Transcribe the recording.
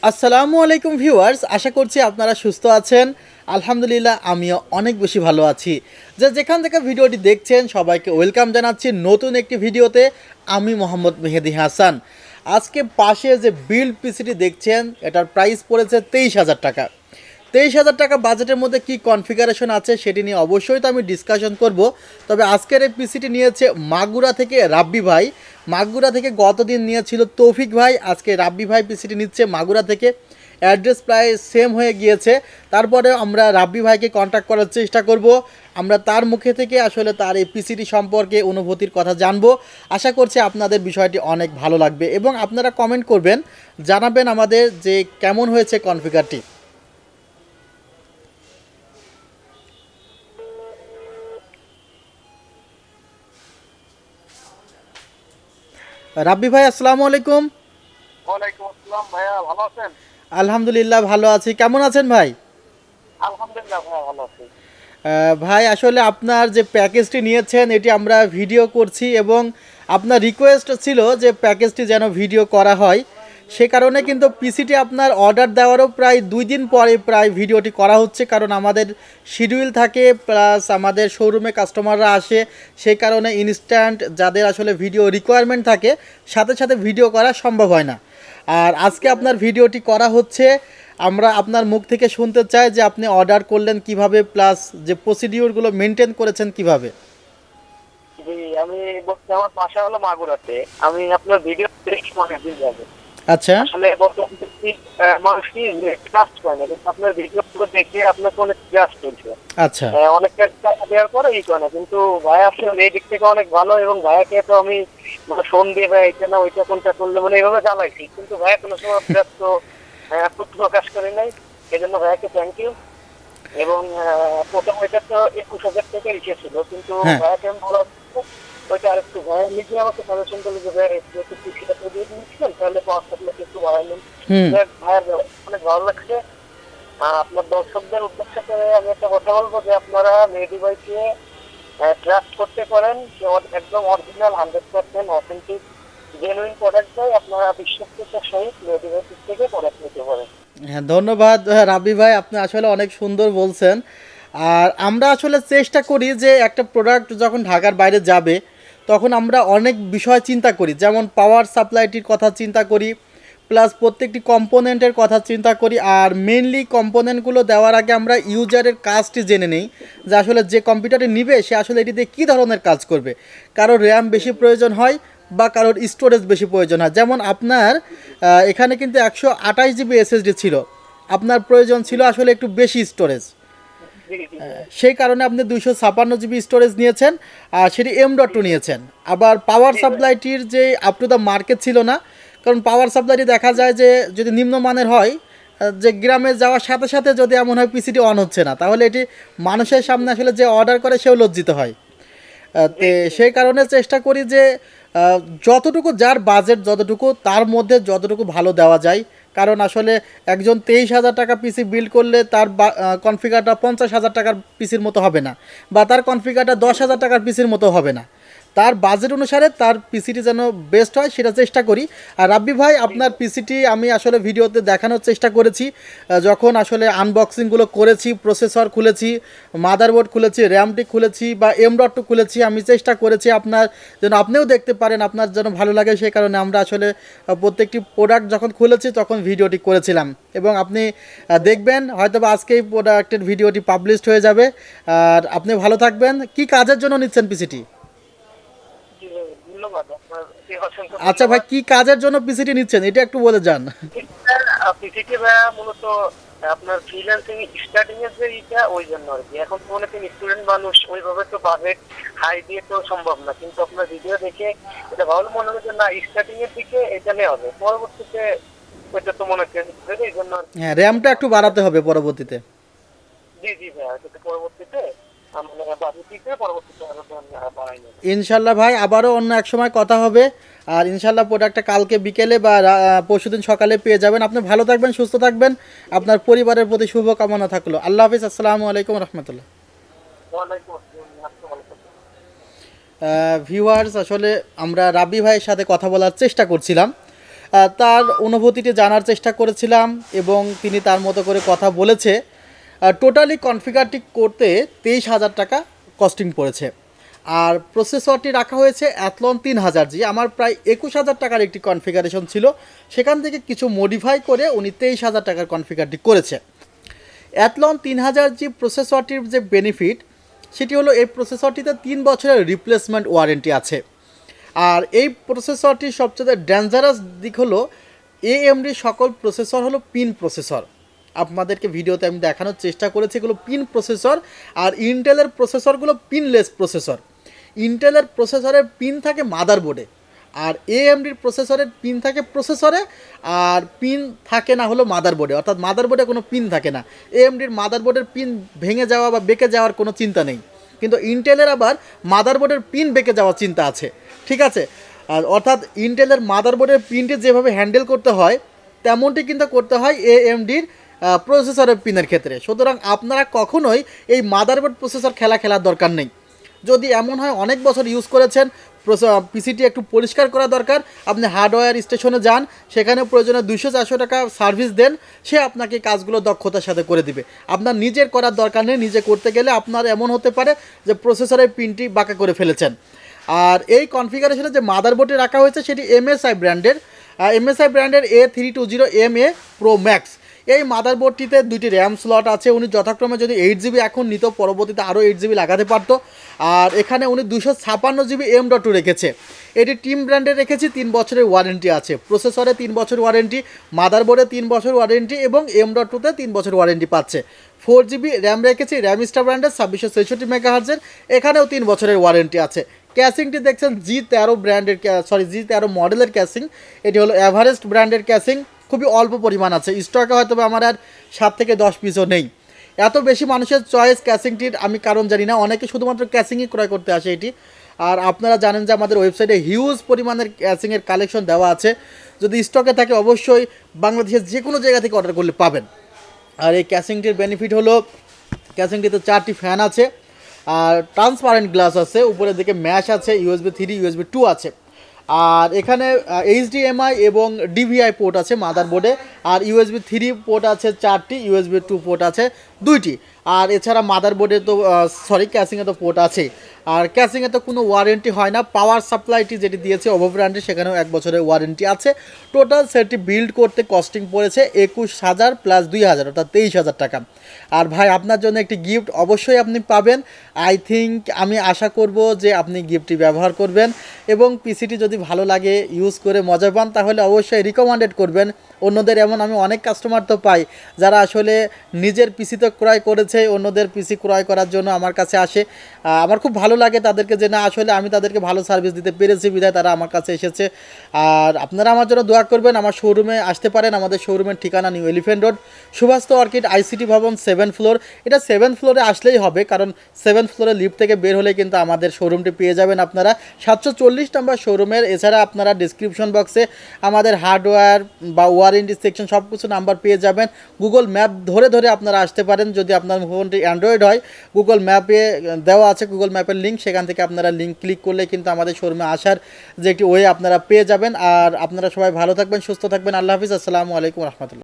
আসসালামু আলাইকুম ভিউয়ার্স, আশা করছি আপনারা সুস্থ আছেন। আলহামদুলিল্লাহ আমিও অনেক বেশি ভালো আছি। যেখান থেকে ভিডিওটি দেখছেন সবাইকে ওয়েলকাম জানাচ্ছি নতুন একটি ভিডিওতে। আমি মোহাম্মদ মেহেদি হাসান। আজকে পাশে যে বিল্ড পিসিটি দেখছেন এটার প্রাইস পড়েছে 23,000 টাকা। 23,000 টাকা বাজেটের মধ্যে কি কনফিগারেশন আছে সেটি নিয়ে অবশ্যই তো আমি ডিসকাশন করব। তবে আজকের এই পিসিটি নিয়েছে মাগুরা থেকে রাব্বি ভাই। মাগুরা থেকে গতদিন নিয়েছিল তৌফিক ভাই, আজকে রাব্বি ভাই পিসিটি নিচ্ছে মাগুরা থেকে। অ্যাড্রেস প্রায় সেম হয়ে গিয়েছে, তারপরে আমরা রাব্বি ভাইকে কন্ট্যাক্ট করার চেষ্টা করব। আমরা তার মুখে থেকে আসলে তার এই পিসিটি সম্পর্কে অনুভূতির কথা জানবো। আশা করছি আপনাদের বিষয়টি অনেক ভালো লাগবে এবং আপনারা কমেন্ট করবেন, জানাবেন আমাদের যে কেমন হয়েছে কনফিগারটি। রাব্বি ভাই আসসালামু আলাইকুম। ওয়ালাইকুম আসসালাম ভাইয়া, ভালো আছেন? আলহামদুলিল্লাহ ভালো আছি, কেমন আছেন ভাই? আলহামদুলিল্লাহ ভাইয়া, ভালো আছি। ভাই আসলে আপনার যে প্যাকেজটি নিয়েছেন এটি আমরা ভিডিও করছি এবং আপনার রিকোয়েস্ট ছিল যে প্যাকেজটি যেন ভিডিও করা হয়, সে কারণে কিন্তু পিসিটি আপনার অর্ডার দেওয়ারও প্রায় 2 দিন পরে প্রায় ভিডিওটি করা হচ্ছে, কারণ আমাদের শিডিউল থাকে প্লাস আমাদের শোরুমে কাস্টমাররা আসে, সেই কারণে ইনস্ট্যান্ট যাদের আসলে ভিডিও রিকোয়ারমেন্ট থাকে সাথে সাথে ভিডিও করা সম্ভব হয় না। আর আজকে আপনার ভিডিওটি করা হচ্ছে, আমরা আপনার মুখ থেকে শুনতে চাই যে আপনি অর্ডার করলেন কিভাবে, প্লাস যে প্রসিডিওরগুলো মেনটেন করেছেন কিভাবে। জি, আমি বলছি আমার বাসা হলো মাগুরাতে। আমি আপনার ভিডিও দেখি অনেকদিন যাবে। আচ্ছা আসলে বর্তমান মানুষ কি ট্রাস্ট করে না, কিন্তু আপনার ভিডিও দেখে আপনার অনেক ট্রাস্ট চলছে। আচ্ছা অনেকটা টাকা দেওয়ার পরে ই করে না, কিন্তু ভাই আসলে এই দিক থেকে অনেক ভালো। এবং ভাইয়াকে তো আমি মানে ফোন দিয়ে ভাই এটা না ওইটা কোনটা করলে মানে এইভাবে জ্বালাইছি, কিন্তু ভাইয়া কোনো সময় ব্যস্ত প্রকাশ করে নাই। এই জন্য ভাইয়াকে থ্যাংক ইউ। এবং প্রথম ওইটা তো 21,000 টাকা রেখেছিল, কিন্তু হ্যাঁ ভাইয়াকে আমি বলা ওইটা আরেকটু ভাইয়া নিজে আমাকে সাজেশন করলো যে ভাইয়া একটু কিছুটা তো দিয়ে দিচ্ছিলেন, তাহলে 5,000 একটু বাড়াই নেন। হুম ভাইয়ার অনেক ভালো লাগছে। আপনার দর্শকদের উদ্দেশ্যে করে আমি একটা কথা বলবো যে আপনারা মেহেদি ভাইকে ট্রাস্ট করতে পারেন। যে একদম অরিজিনাল 100% অথেন্টিক জেনুইন প্রোডাক্ট দেয়। আপনারা বিশ্বস্ততার সহিত মেহেদি ভাই থেকে প্রোডাক্ট নিতে পারেন। হ্যাঁ ধন্যবাদ রাবি ভাই, আপনি আসলে অনেক সুন্দর বলছেন। আর আমরা আসলে চেষ্টা করি যে একটা প্রোডাক্ট যখন ঢাকার বাইরে যাবে তখন আমরা অনেক বিষয় চিন্তা করি, যেমন পাওয়ার সাপ্লাইটির কথা চিন্তা করি, প্লাস প্রত্যেকটি কম্পোনেন্টের কথা চিন্তা করি। আর মেইনলি কম্পোনেন্টগুলো দেওয়ার আগে আমরা ইউজারের কাজটি জেনে নিই যে আসলে যে কম্পিউটারটি নিবে সে আসলে এটিতে কী ধরনের কাজ করবে। কারোর র্যাম বেশি প্রয়োজন হয় বা কারোর স্টোরেজ বেশি প্রয়োজন হয়। যেমন আপনার এখানে কিন্তু 128 জিবি এসএসডি ছিল, আপনার প্রয়োজন ছিল আসলে একটু বেশি স্টোরেজ, সেই কারণে আপনি 256 জিবি স্টোরেজ নিয়েছেন, আর সেটি M.2 নিয়েছেন। আবার পাওয়ার সাপ্লাইটির যে আপ টু দ্য মার্কেট ছিল না, কারণ পাওয়ার সাপ্লাইটি দেখা যায় যে যদি নিম্নমানের হয়, যে গ্রামে যাওয়ার সাথে সাথে যদি এমন হয় পিসিটি অন হচ্ছে না, তাহলে এটি মানুষের সামনে আসলে যে অর্ডার করে সেও লজ্জিত হয়। তে সেই কারণে চেষ্টা করি যে যতটুকু যার বাজেট যতটুকু তার মধ্যে যতটুকু ভালো দেওয়া যায়। কারণ আসলে একজন 23,000 টাকা পিসি বিল্ড করলে তার কনফিগারটা 50,000 টাকার পিসির মতো হবে না, বা তার কনফিগারটা 10,000 টাকার পিসির মতো হবে না। তার বাজেট অনুসারে তার পিসিটি যেন বেস্ট হয় সেটা চেষ্টা করি। আর রাব্বি ভাই আপনার পিসিটি আমি আসলে ভিডিওতে দেখানোর চেষ্টা করেছি, যখন আসলে আনবক্সিংগুলো করেছি, প্রসেসর খুলেছি, মাদারবোর্ড খুলেছি, র্যামটি খুলেছি বা M.2 খুলেছি, আমি চেষ্টা করেছি আপনার যেন আপনিও দেখতে পারেন, আপনার যেন ভালো লাগে। সেই কারণে আমরা আসলে প্রত্যেকটি প্রোডাক্ট যখন খুলেছি তখন ভিডিওটি করেছিলাম এবং আপনি দেখবেন হয়তো বা আজকেই প্রোডাক্টের ভিডিওটি পাবলিশড হয়ে যাবে। আর আপনি ভালো থাকবেন। কি কাজের জন্য নিচ্ছেন পিসিটি? ধন্যবাদ আপনার, আচ্ছা ভাই, কি কাজের জন্য পিসিটি নিচ্ছেন এটা একটু বলে যান। পিসিটি ভাইয়া মূলত আপনার ফ্রিল্যান্সিং স্টার্টিং এর যে এটা ওই জন্য আর কি। এখন তো মনে করেন স্টুডেন্ট মানুষ, ওইভাবে তো বাজেট হাই দিয়ে তো সম্ভব না, কিন্তু আপনার ভিডিও দেখে এটা ভালো মনে হচ্ছে না স্টার্টিং এর দিকে এটা নেওয়া হবে, পরবর্তীতে ওইটা তো মনে করেন এই জন্য। হ্যাঁ, র্যামটা একটু বাড়াতে হবে পরবর্তীতে। জি জি ভাইয়া, সেটা পরবর্তীতে মানে বাজেট দিকে পরবর্তীতে আরো বাড়াই নেবে। ইনশাল্লাহ ভাই, আবারও অন্য এক সময় কথা হবে। আর ইনশাল্লাহ প্রোডাক্টটা কালকে বিকেলে বা পরশুদিন সকালে পেয়ে যাবেন। আপনি ভালো থাকবেন, সুস্থ থাকবেন, আপনার পরিবারের প্রতি শুভকামনা থাকলো। আল্লাহ হাফিজ, আসসালামু আলাইকুম রহমতুল্লাহ। ওয়ালাইকুম আসসালাম, আপনি ভালো থাকবেন। ভিউয়ার্স, আসলে আমরা রাব্বি ভাইয়ের সাথে কথা বলার চেষ্টা করছিলাম। তার অনুভূতিটি জানার চেষ্টা করেছিলাম এবং তিনি তার মতো করে কথা বলেছে। টোটালি কনফিগারটি করতে 23,000 টাকা কস্টিং পড়েছে। আর প্রসেসরটি রাখা হয়েছে অ্যাথলন 3000G। আমার প্রায় 21,000 টাকার একটি কনফিগারেশন ছিল, সেখান থেকে কিছু মডিফাই করে উনি 23,000 টাকার কনফিগারটি করেছে। অ্যাথলন 3000G প্রসেসরটির যে বেনিফিট সেটি হলো এই প্রসেসরটিতে 3 বছরের রিপ্লেসমেন্ট ওয়ারেন্টি আছে। আর এই প্রসেসরটির সবচেয়ে ডেঞ্জারাস দিক হলো AMD সকল প্রসেসর হলো পিন প্রসেসর। আপনাদেরকে ভিডিওতে আমি দেখানোর চেষ্টা করেছি এগুলো পিন প্রসেসর, আর ইন্টেলের প্রসেসরগুলো পিনলেস প্রসেসর। ইন্টেলের প্রসেসরের পিন থাকে মাদারবোর্ডে, আর AMDর প্রসেসরের পিন থাকে প্রসেসরে, আর পিন থাকে না হলো মাদারবোর্ডে, অর্থাৎ মাদারবোর্ডে কোনো পিন থাকে না। AMDর মাদারবোর্ডের পিন ভেঙে যাওয়া বা বেঁকে যাওয়ার কোনো চিন্তা নেই, কিন্তু ইন্টেলের আবার মাদারবোর্ডের পিন বেঁকে যাওয়ার চিন্তা আছে, ঠিক আছে। আর অর্থাৎ ইন্টেলের মাদারবোর্ডের পিনটি যেভাবে হ্যান্ডেল করতে হয় তেমনটি কিন্তু করতে হয় AMDর প্রসেসরের পিনের ক্ষেত্রে। সুতরাং আপনারা কখনোই এই মাদারবোর্ড প্রসেসর খেলার দরকার নেই। যদি এমন হয় অনেক বছর ইউজ করেছেন, পিসিটি একটু পরিষ্কার করা দরকার, আপনি হার্ডওয়্যার স্টেশনে যান, সেখানে প্রয়োজনে 200-400 টাকা সার্ভিস দেন, সে আপনাকে কাজগুলো দক্ষতার সাথে করে দিবে। আপনার নিজের করার দরকার নেই। নিজে করতে গেলে আপনার এমন হতে পারে যে প্রসেসরের পিনটি বাঁকা করে ফেলেছেন। আর এই কনফিগারেশনে যে মাদারবোর্ডে রাখা হয়েছে সেটি MSI ব্র্যান্ডের A320MA Pro Max। এই মাদারবোর্ডটিতে 2টি র্যাম স্লট আছে। উনি যথাক্রমে যদি 8GB এখন নিত, পরবর্তীতে আরও 8GB লাগাতে পারতো। আর এখানে উনি 256GB M.2 রেখেছে। এটি টিম ব্র্যান্ডে রেখেছি, 3 বছরের ওয়ারেন্টি আছে। প্রসেসরে 3 বছর ওয়ারেন্টি, মাদারবোর্ডে 3 বছর ওয়ারেন্টি এবং M.2-তে 3 বছর ওয়ারেন্টি পাচ্ছে। 4GB র্যাম রেখেছি, র্যাম স্টার ব্র্যান্ডের 2666 মেগাহার্জের, এখানেও 3 বছরের ওয়ারেন্টি আছে। ক্যাসিংটি দেখছেন G13 মডেলের ক্যাসিং। এটি হলো এভারেস্ট ব্র্যান্ডের ক্যাসিং, খুবই অল্প পরিমাণ আছে স্টকে, হয়তো আমার আর 7 থেকে 10 পিসও নেই। এত বেশি মানুষের চয়েস ক্যাসিংটির আমি কারণ জানি না, অনেকে শুধুমাত্র ক্যাসিংই ক্রয় করতে আসে এটি। আর আপনারা জানেন যে আমাদের ওয়েবসাইটে হিউজ পরিমাণের ক্যাসিংয়ের কালেকশন দেওয়া আছে, যদি স্টকে থাকে অবশ্যই বাংলাদেশের যে কোনো জায়গা থেকে অর্ডার করলে পাবেন। আর এই ক্যাসিংটির বেনিফিট হলো ক্যাসিংটিতে 4টি ফ্যান আছে, আর ট্রান্সপারেন্ট গ্লাস আছে, উপরের দিকে ম্যাশ আছে, USB 3 USB 2 আছে। আর এখানে HDMI এবং DVI পোর্ট আছে মাদারবোর্ডে, আর USB 3 পোর্ট আছে 4টি, USB 2 পোর্ট আছে 2টি। আর এছাড়া মাদারবোর্ডে তো ক্যাসিংয়ে তো পোর্ট আছেই। আর ক্যাসিংয়ে তো কোনো ওয়ারেন্টি হয় না। পাওয়ার সাপ্লাইটি যেটি দিয়েছে ওভো ব্র্যান্ডে, সেখানেও 1 বছরের ওয়ারেন্টি আছে। টোটাল সেটটি বিল্ড করতে কস্টিং পড়েছে 21,000 প্লাস 2,000, অর্থাৎ 23,000 টাকা। আর ভাই আপনার জন্য একটি গিফট অবশ্যই আপনি পাবেন। আমি আশা করব যে আপনি গিফটটি ব্যবহার করবেন এবং পিসিটি যদি ভালো লাগে, ইউজ করে মজা পান, তাহলে অবশ্যই রিকমেন্ডেড করবেন অন্যদের। এমন আমি অনেক কাস্টমার তো পাই যারা আসলে নিজের পিসি তো ক্রয় করেছে, অন্যদের পিসি ক্রয় করার জন্য আমার কাছে আসে। আমার খুব ভালো লাগে তাদেরকে, যে না আসলে আমি তাদেরকে ভালো সার্ভিস দিতে পেরেছি বিধায় তারা আমার কাছে এসেছে। আর আপনারা আমার জন্য দোয়া করবেন। আমার শোরুমে আসতে পারেন। আমাদের শোরুমের ঠিকানা new elephant road, Subhastu orchid ICT ভবন 7 ফ্লোর। এটা 7 ফ্লোরে আসলেই হবে, কারণ 7 ফ্লোরে লিফট থেকে বের হলে কিন্তু আমাদের শোরুমটি পেয়ে যাবেন আপনারা। 740 নম্বর শোরুমের। এছাড়া আপনারা ডিসক্রিপশন বক্সে আমাদের হার্ডওয়্যার বা ওয়ারেন্টি সেকশন সব কিছু নাম্বার পেয়ে যাবেন। গুগল ম্যাপ ধরে আপনারা আসতে পারেন। যদি আপনার ফোনটি অ্যান্ড্রয়েড হয়, গুগল ম্যাপে দেওয়া আছে গুগল ম্যাপের লিঙ্ক, সেখান থেকে আপনারা লিঙ্ক ক্লিক করলে কিন্তু আমাদের শোরুমে আসার যে একটি ওয়ে আপনারা পেয়ে যাবেন। আর আপনারা সবাই ভালো থাকবেন, সুস্থ থাকবেন। আল্লাহ হাফিজ, আসসালামু আলাইকুম রহমতুল্লাহ।